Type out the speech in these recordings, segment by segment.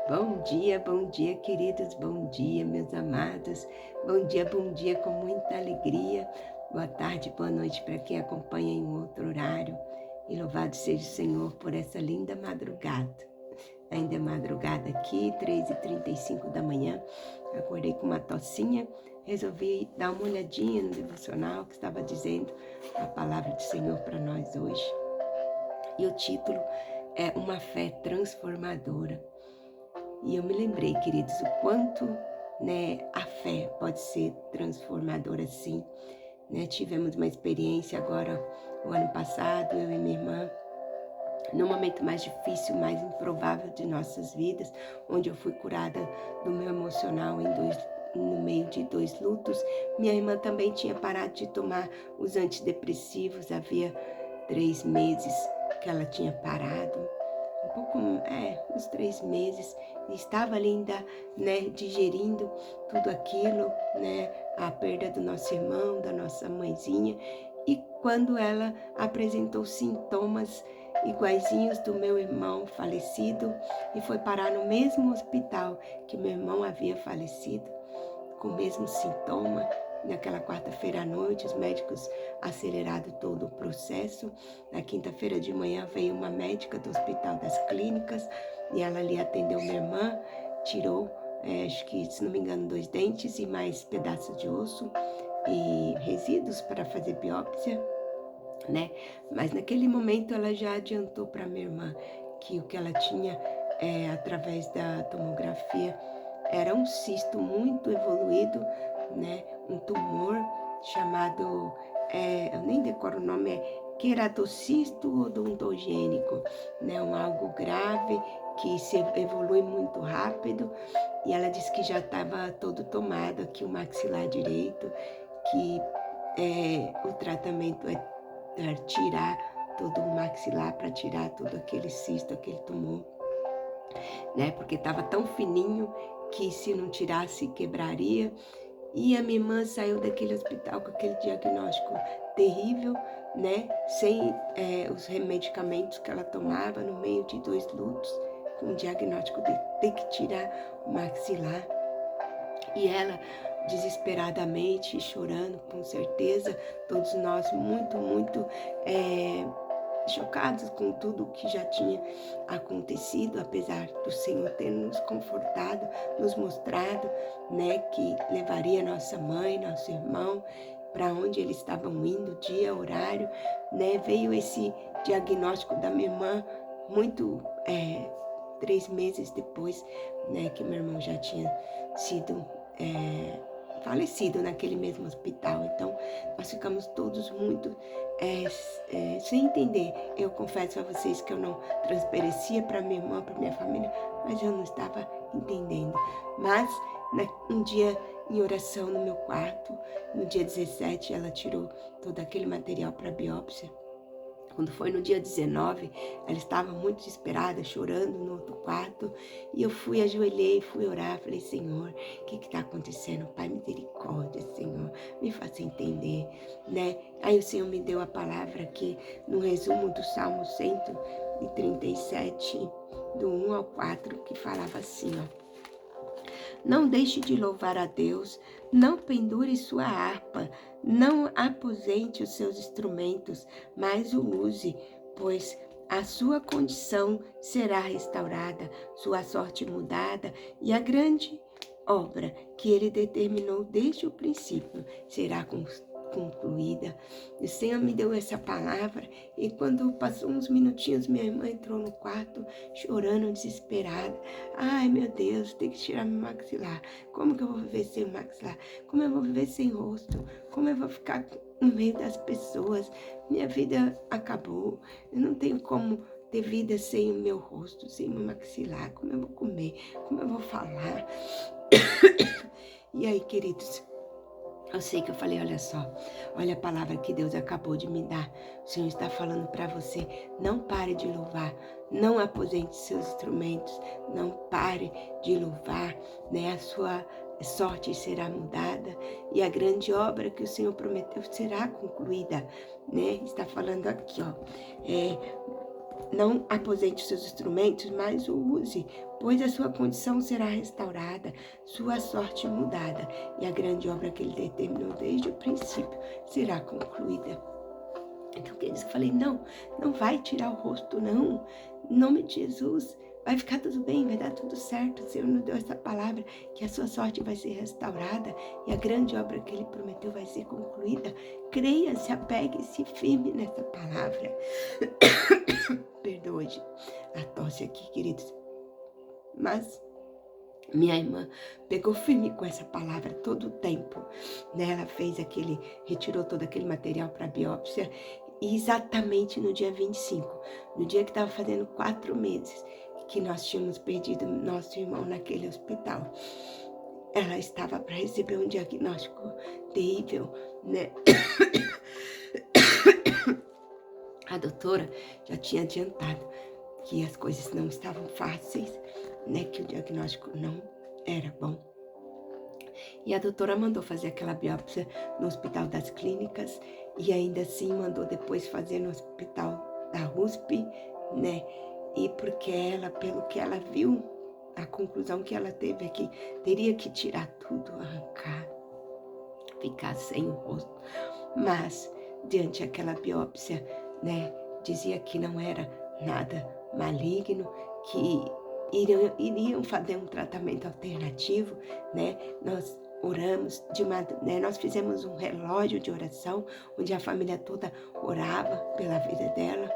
Bom dia, queridos, bom dia, meus amados. Bom dia, com muita alegria. Boa tarde, boa noite para quem acompanha em outro horário. E louvado seja o Senhor por essa linda madrugada. Ainda é madrugada aqui, 3h35 da manhã. Acordei com uma tocinha, resolvi dar uma olhadinha no devocional que estava dizendo a palavra do Senhor para nós hoje. E o título é Uma Fé Transformadora. E eu me lembrei, queridos, o quanto, a fé pode ser transformadora, sim. Tivemos uma experiência agora, o ano passado, eu e minha irmã, no momento mais difícil, mais improvável de nossas vidas, onde eu fui curada do meu emocional no meio de 2 lutos. Minha irmã também tinha parado de tomar os antidepressivos, havia 3 meses que ela tinha parado. Uns 3 meses, estava ali ainda, digerindo tudo aquilo, a perda do nosso irmão, da nossa mãezinha, e quando ela apresentou sintomas iguaizinhos do meu irmão falecido, e foi parar no mesmo hospital que meu irmão havia falecido, com o mesmo sintoma. Naquela quarta-feira à noite, os médicos aceleraram todo o processo. Na quinta-feira de manhã veio uma médica do Hospital das Clínicas e ela ali atendeu minha irmã, tirou, acho que, se não me engano, 2 dentes e mais pedaços de osso e resíduos para fazer biópsia, Mas naquele momento ela já adiantou para minha irmã que o que ela tinha, através da tomografia, era um cisto muito evoluído, um tumor chamado, eu nem decoro o nome, queratocisto odontogênico, algo grave que se evolui muito rápido, e ela disse que já estava todo tomado aqui o maxilar direito, que o tratamento é tirar todo o maxilar, para tirar todo aquele cisto, aquele tumor, porque estava tão fininho que se não tirasse quebraria. E a minha irmã saiu daquele hospital com aquele diagnóstico terrível, sem os medicamentos que ela tomava, no meio de 2 lutos, com o diagnóstico de ter que tirar o maxilar. E ela, desesperadamente, chorando, com certeza, todos nós muito chocados com tudo o que já tinha acontecido, apesar do Senhor ter nos confortado, nos mostrado, que levaria nossa mãe, nosso irmão, para onde eles estavam indo, dia, horário, Veio esse diagnóstico da minha irmã muito 3 meses depois, que meu irmão já tinha sido falecido naquele mesmo hospital. Então, nós ficamos todos muito sem entender. Eu confesso a vocês que eu não transparecia para minha irmã, para minha família, mas eu não estava entendendo. Mas, um dia, em oração no meu quarto, no dia 17, ela tirou todo aquele material para biópsia. Quando foi no dia 19, ela estava muito desesperada, chorando no outro quarto, e eu ajoelhei, fui orar, falei: Senhor, o que está acontecendo? Pai, misericórdia, Senhor, me faça entender, Aí o Senhor me deu a palavra aqui, no resumo do Salmo 137, do 1 ao 4, que falava assim, Não deixe de louvar a Deus, não pendure sua harpa, não aposente os seus instrumentos, mas o use, pois a sua condição será restaurada, sua sorte mudada, e a grande obra que ele determinou desde o princípio será concluída. O Senhor me deu essa palavra, e quando passou uns minutinhos, minha irmã entrou no quarto chorando, desesperada. Ai, meu Deus, tem que tirar meu maxilar. Como que eu vou viver sem o maxilar? Como eu vou viver sem rosto? Como eu vou ficar no meio das pessoas? Minha vida acabou. Eu não tenho como ter vida sem o meu rosto, sem o meu maxilar. Como eu vou comer? Como eu vou falar? E aí, queridos, eu sei que eu falei, olha a palavra que Deus acabou de me dar. O Senhor está falando para você, não pare de louvar, não aposente seus instrumentos, não pare de louvar, A sua sorte será mudada e a grande obra que o Senhor prometeu será concluída, Está falando aqui, não aposente seus instrumentos, mas o use, pois a sua condição será restaurada, sua sorte mudada, e a grande obra que ele determinou desde o princípio será concluída. Então, queridos, eu falei, não vai tirar o rosto, não. Em nome de Jesus, vai ficar tudo bem, vai dar tudo certo. O Senhor nos deu essa palavra, que a sua sorte vai ser restaurada e a grande obra que Ele prometeu vai ser concluída. Creia, se apegue, se firme nessa palavra. Perdoe a tosse aqui, queridos. Mas minha irmã pegou firme com essa palavra todo o tempo, né? Ela retirou todo aquele material para biópsia, e exatamente no dia 25, no dia que estava fazendo 4 meses que nós tínhamos perdido nosso irmão naquele hospital, ela estava para receber um diagnóstico terrível, né? A doutora já tinha adiantado que as coisas não estavam fáceis, né? Que o diagnóstico não era bom. E a doutora mandou fazer aquela biópsia no Hospital das Clínicas e ainda assim mandou depois fazer no Hospital da USP, né? E porque ela, pelo que ela viu, a conclusão que ela teve é que teria que tirar tudo, arrancar, ficar sem o rosto. Mas, diante daquela biópsia, né, dizia que não era nada maligno, que iriam fazer um tratamento alternativo, né? Nós oramos, né? Nós fizemos um relógio de oração, onde a família toda orava pela vida dela.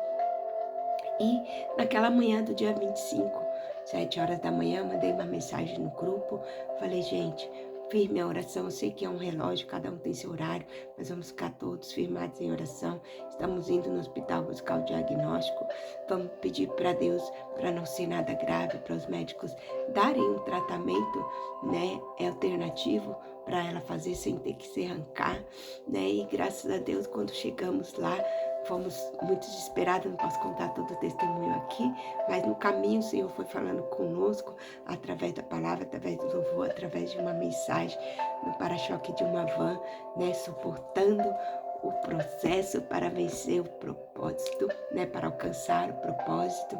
E naquela manhã do dia 25, 7 horas da manhã, mandei uma mensagem no grupo, falei, gente, firme a oração, eu sei que é um relógio, cada um tem seu horário, mas vamos ficar todos firmados em oração. Estamos indo no hospital buscar o diagnóstico, vamos pedir para Deus para não ser nada grave, para os médicos darem um tratamento, né, alternativo para ela fazer sem ter que se arrancar, né? E graças a Deus, quando chegamos lá, fomos muito desesperados, não posso contar todo o testemunho aqui, mas no caminho o Senhor foi falando conosco, através da palavra, através do louvor, através de uma mensagem, no para-choque de uma van, né, suportando o processo para vencer o propósito, né, para alcançar o propósito.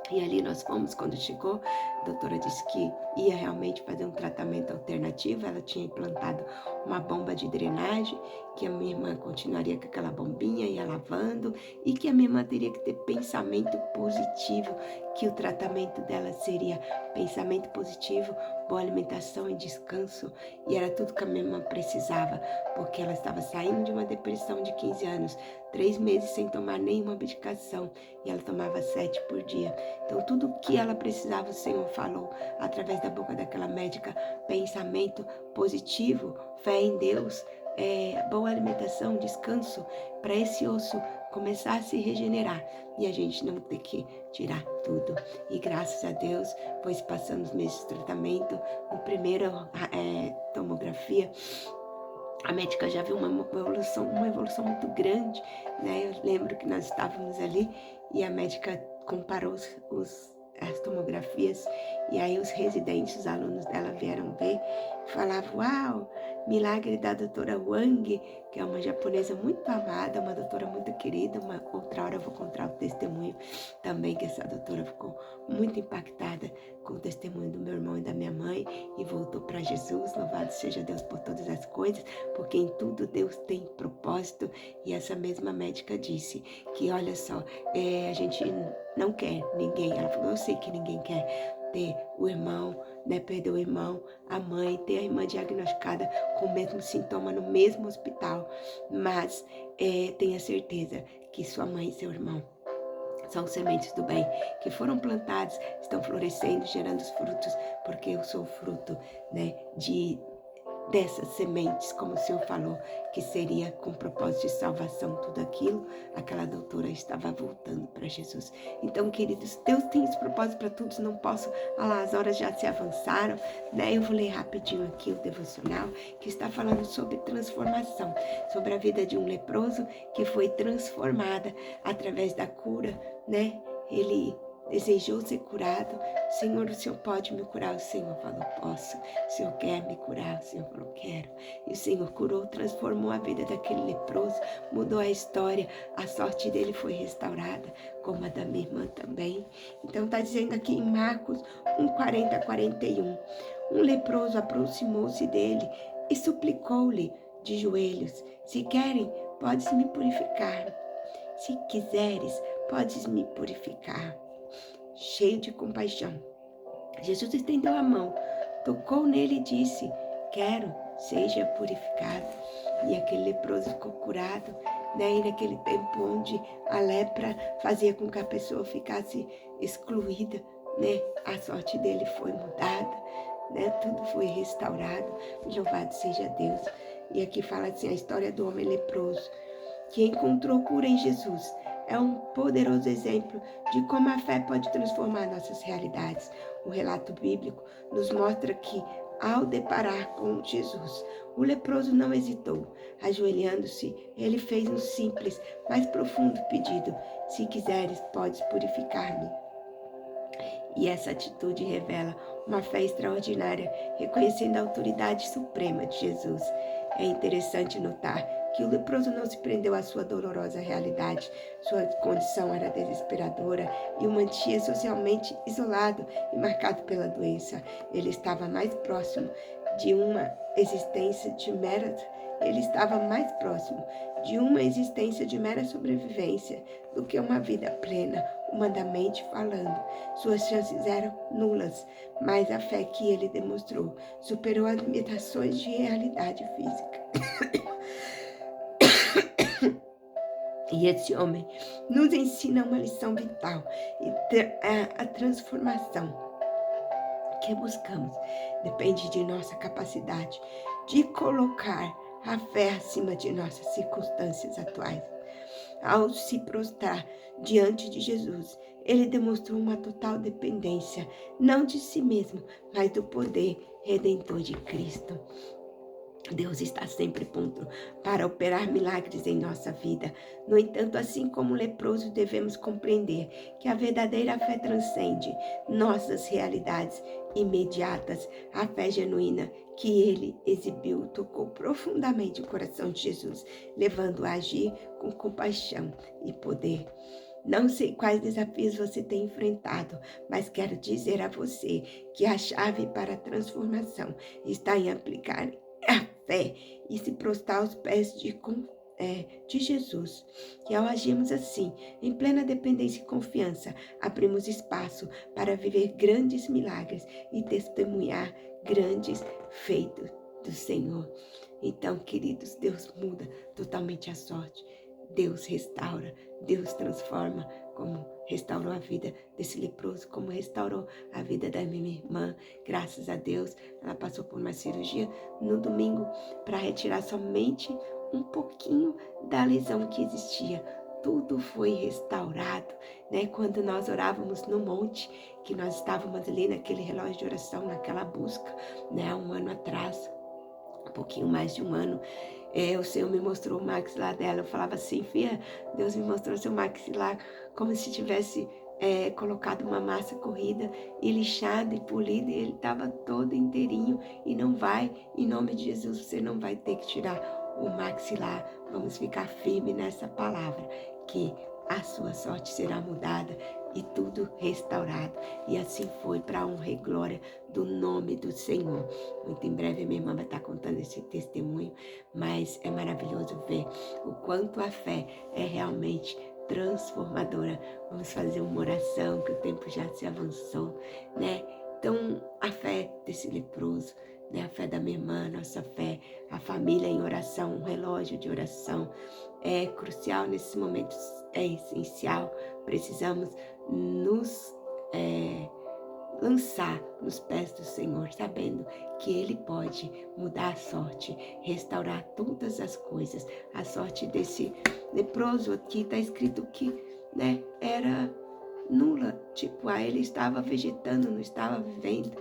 E ali nós fomos, quando chegou, a doutora disse que ia realmente fazer um tratamento alternativo, ela tinha implantado uma bomba de drenagem, que a minha irmã continuaria com aquela bombinha, ia lavando, e que a minha irmã teria que ter pensamento positivo, que o tratamento dela seria pensamento positivo, boa alimentação e descanso, e era tudo que a minha irmã precisava, porque ela estava saindo de uma depressão de 15 anos, 3 meses sem tomar nenhuma medicação, e ela tomava 7 por dia. Então, tudo o que ela precisava, o Senhor falou através da boca daquela médica: pensamento positivo, fé em Deus, boa alimentação, descanso, para esse osso começar a se regenerar e a gente não ter que tirar tudo. E graças a Deus, foi se passando os meses de tratamento. No primeiro tomografia, a médica já viu uma evolução muito grande, né? Eu lembro que nós estávamos ali e a médica comparou as tomografias, e aí os residentes, os alunos dela vieram ver, falavam: uau, milagre da doutora Wang, que é uma japonesa muito amada, uma doutora muito querida. Uma outra hora eu vou contar o testemunho também, que essa doutora ficou muito impactada com o testemunho do meu irmão e da minha mãe e voltou para Jesus. Louvado seja Deus por todas as coisas, porque em tudo Deus tem propósito. E essa mesma médica disse que, olha só, a gente não quer ninguém, ela falou, eu sei que ninguém quer ter o irmão, né, perder o irmão, a mãe, ter a irmã diagnosticada com o mesmo sintoma no mesmo hospital, mas tenha certeza que sua mãe e seu irmão são sementes do bem, que foram plantadas, estão florescendo, gerando os frutos, porque eu sou fruto, né, dessas sementes, como o Senhor falou, que seria com propósito de salvação, tudo aquilo. Aquela doutora estava voltando para Jesus. Então, queridos, Deus tem esse propósito para todos, não posso, as horas já se avançaram, né? Eu vou ler rapidinho aqui o devocional, que está falando sobre transformação, sobre a vida de um leproso que foi transformada através da cura, né? Ele desejou ser curado. Senhor, o Senhor pode me curar? O Senhor falou, posso. O Senhor quer me curar? O Senhor falou, quero. E o Senhor curou, transformou a vida daquele leproso, mudou a história, a sorte dele foi restaurada, como a da minha irmã também. Então está dizendo aqui em Marcos 1:40-41, um leproso aproximou-se dele e suplicou-lhe de joelhos, se querem, podes me purificar. Se quiseres, podes me purificar. Cheio de compaixão, Jesus estendeu a mão, tocou nele e disse, quero, seja purificado. E aquele leproso ficou curado, né? E naquele tempo onde a lepra fazia com que a pessoa ficasse excluída, né? A sorte dele foi mudada, né? Tudo foi restaurado. Louvado seja Deus. E aqui fala assim, a história do homem leproso, que encontrou cura em Jesus. É um poderoso exemplo de como a fé pode transformar nossas realidades. O relato bíblico nos mostra que, ao deparar com Jesus, o leproso não hesitou. Ajoelhando-se, ele fez um simples, mas profundo pedido. Se quiseres, podes purificar-me. E essa atitude revela uma fé extraordinária, reconhecendo a autoridade suprema de Jesus. É interessante notar que o leproso não se prendeu à sua dolorosa realidade. Sua condição era desesperadora e o mantinha socialmente isolado e marcado pela doença. Ele estava mais próximo de uma existência de mera sobrevivência do que uma vida plena, humanamente falando. Suas chances eram nulas, mas a fé que ele demonstrou superou as limitações de realidade física. E esse homem nos ensina uma lição vital e a transformação que buscamos depende de nossa capacidade de colocar a fé acima de nossas circunstâncias atuais. Ao se prostrar diante de Jesus, ele demonstrou uma total dependência, não de si mesmo, mas do poder redentor de Cristo. Deus está sempre pronto para operar milagres em nossa vida. No entanto, assim como o leproso, devemos compreender que a verdadeira fé transcende nossas realidades imediatas. A fé genuína que ele exibiu tocou profundamente o coração de Jesus, levando-o a agir com compaixão e poder. Não sei quais desafios você tem enfrentado, mas quero dizer a você que a chave para a transformação está em aplicar a fé e se prostrar aos pés de Jesus. E ao agirmos assim, em plena dependência e confiança, abrimos espaço para viver grandes milagres e testemunhar grandes feitos do Senhor. Então, queridos, Deus muda totalmente a sorte. Deus restaura, Deus transforma, como restaurou a vida desse leproso, como restaurou a vida da minha irmã. Graças a Deus, ela passou por uma cirurgia no domingo para retirar somente um pouquinho da lesão que existia. Tudo foi restaurado, né? Quando nós orávamos no monte, que nós estávamos ali naquele relógio de oração, naquela busca, né? 1 ano atrás, um pouquinho mais de 1 ano, o Senhor me mostrou o maxilar dela. Eu falava assim, filha, Deus me mostrou seu maxilar como se tivesse colocado uma massa corrida e lixada e polida, e ele estava todo inteirinho. E não vai, em nome de Jesus, você não vai ter que tirar o maxilar. Vamos ficar firme nessa palavra, que a sua sorte será mudada e tudo restaurado. E assim foi, para a honra e glória do nome do Senhor. Muito em breve minha irmã vai estar contando esse testemunho, mas é maravilhoso ver o quanto a fé é realmente transformadora. Vamos fazer uma oração, que o tempo já se avançou, né? Então, a fé desse leproso, né? A fé da minha irmã, nossa fé, a família em oração, um relógio de oração, é crucial nesses momentos, é essencial. Precisamos nos lançar nos pés do Senhor, sabendo que Ele pode mudar a sorte, restaurar todas as coisas. A sorte desse leproso aqui está escrito que, né, era nula, tipo, ele estava vegetando, não estava vivendo,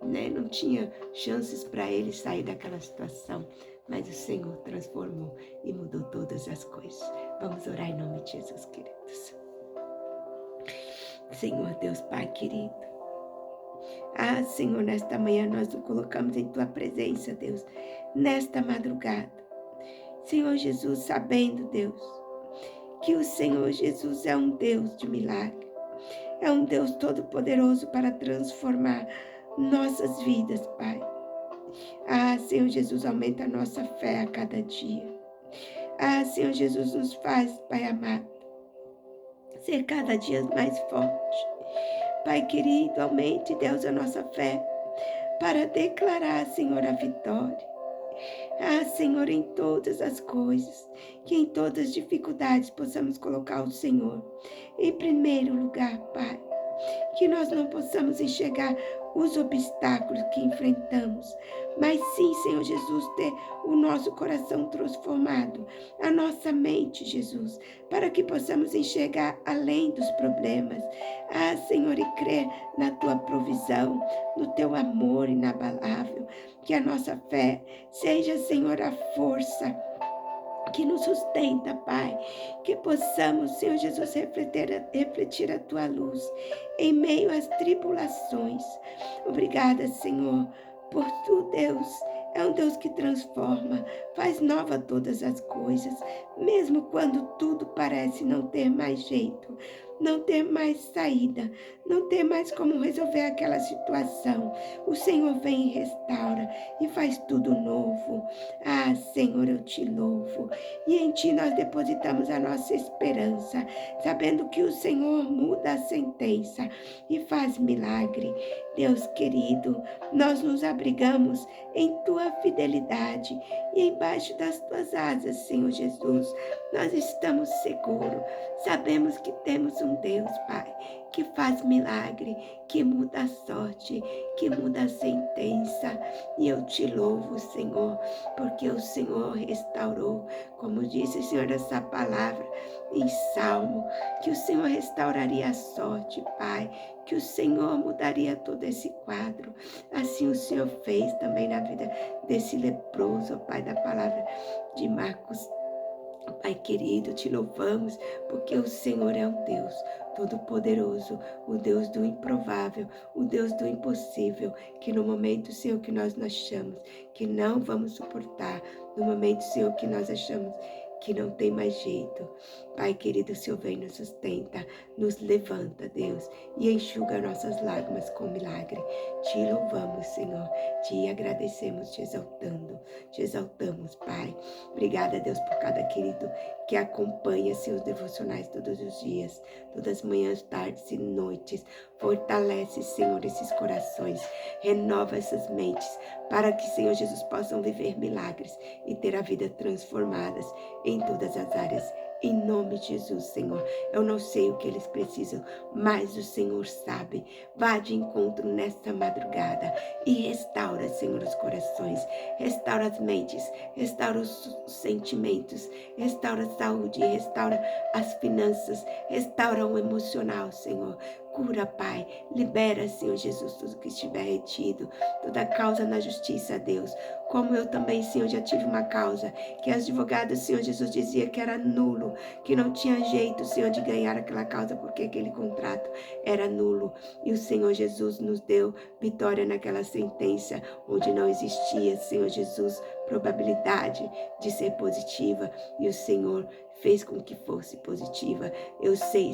né, não tinha chances para ele sair daquela situação, mas o Senhor transformou e mudou todas as coisas. Vamos orar em nome de Jesus, queridos. Senhor Deus Pai querido. Ah, Senhor, nesta manhã nós nos colocamos em Tua presença, Deus, nesta madrugada. Senhor Jesus, sabendo, Deus, que o Senhor Jesus é um Deus de milagre, é um Deus todo-poderoso para transformar nossas vidas, Pai. Ah, Senhor Jesus, aumenta a nossa fé a cada dia. Ah, Senhor Jesus, nos faz, Pai amado, ser cada dia mais forte. Pai querido, aumente, Deus, a nossa fé para declarar, Senhor, a vitória. Ah, Senhor, em todas as coisas, que em todas as dificuldades possamos colocar o Senhor em primeiro lugar, Pai. Que nós não possamos enxergar os obstáculos que enfrentamos, mas sim, Senhor Jesus, ter o nosso coração transformado, a nossa mente, Jesus, para que possamos enxergar além dos problemas. Ah, Senhor, e crer na Tua provisão, no Teu amor inabalável, que a nossa fé seja, Senhor, a força que nos sustenta, Pai, que possamos, Senhor Jesus, refletir a Tua luz em meio às tribulações. Obrigada, Senhor, por Tu, Deus, é um Deus que transforma, faz nova todas as coisas, mesmo quando tudo parece não ter mais jeito, não ter mais saída, não ter mais como resolver aquela situação. O Senhor vem e restaura e faz tudo novo. Ah, Senhor, eu Te louvo. E em Ti nós depositamos a nossa esperança, sabendo que o Senhor muda a sentença e faz milagre. Deus querido, nós nos abrigamos em Tua fidelidade e embaixo das Tuas asas, Senhor Jesus, nós estamos seguros. Sabemos que temos um Deus, Pai, que faz milagre, que muda a sorte, que muda a sentença. E eu Te louvo, Senhor, porque o Senhor restaurou, como disse, Senhor, essa palavra em Salmo, que o Senhor restauraria a sorte, Pai, que o Senhor mudaria todo esse quadro. Assim o Senhor fez também na vida desse leproso, Pai, da palavra de Marcos. Pai querido, Te louvamos, porque o Senhor é um Deus todo-poderoso, o Deus do improvável, o Deus do impossível, que no momento, Senhor, que nós achamos que não vamos suportar, no momento, Senhor, que nós achamos que não tem mais jeito, Pai querido, o Senhor vem, nos sustenta, nos levanta, Deus, e enxuga nossas lágrimas com milagre. Te louvamos, Senhor, Te agradecemos, Te exaltamos, Pai. Obrigada, Deus, por cada querido que acompanha seus devocionais todos os dias, todas as manhãs, tardes e noites. Fortalece, Senhor, esses corações, renova essas mentes, para que, Senhor Jesus, possam viver milagres e ter a vida transformadas em todas as áreas. Em nome de Jesus, Senhor, eu não sei o que eles precisam, mas o Senhor sabe. Vá de encontro nesta madrugada e restaura, Senhor, os corações, restaura as mentes, restaura os sentimentos, restaura a saúde, restaura as finanças, restaura o emocional, Senhor. Cura, Pai, libera, Senhor Jesus, tudo que estiver retido, toda causa na justiça, Deus. Como eu também, Senhor, já tive uma causa que as advogadas, Senhor Jesus, dizia que era nulo, que não tinha jeito, Senhor, de ganhar aquela causa, porque aquele contrato era nulo. E o Senhor Jesus nos deu vitória naquela sentença, onde não existia, Senhor Jesus, probabilidade de ser positiva, e o Senhor fez com que fosse positiva. Eu sei,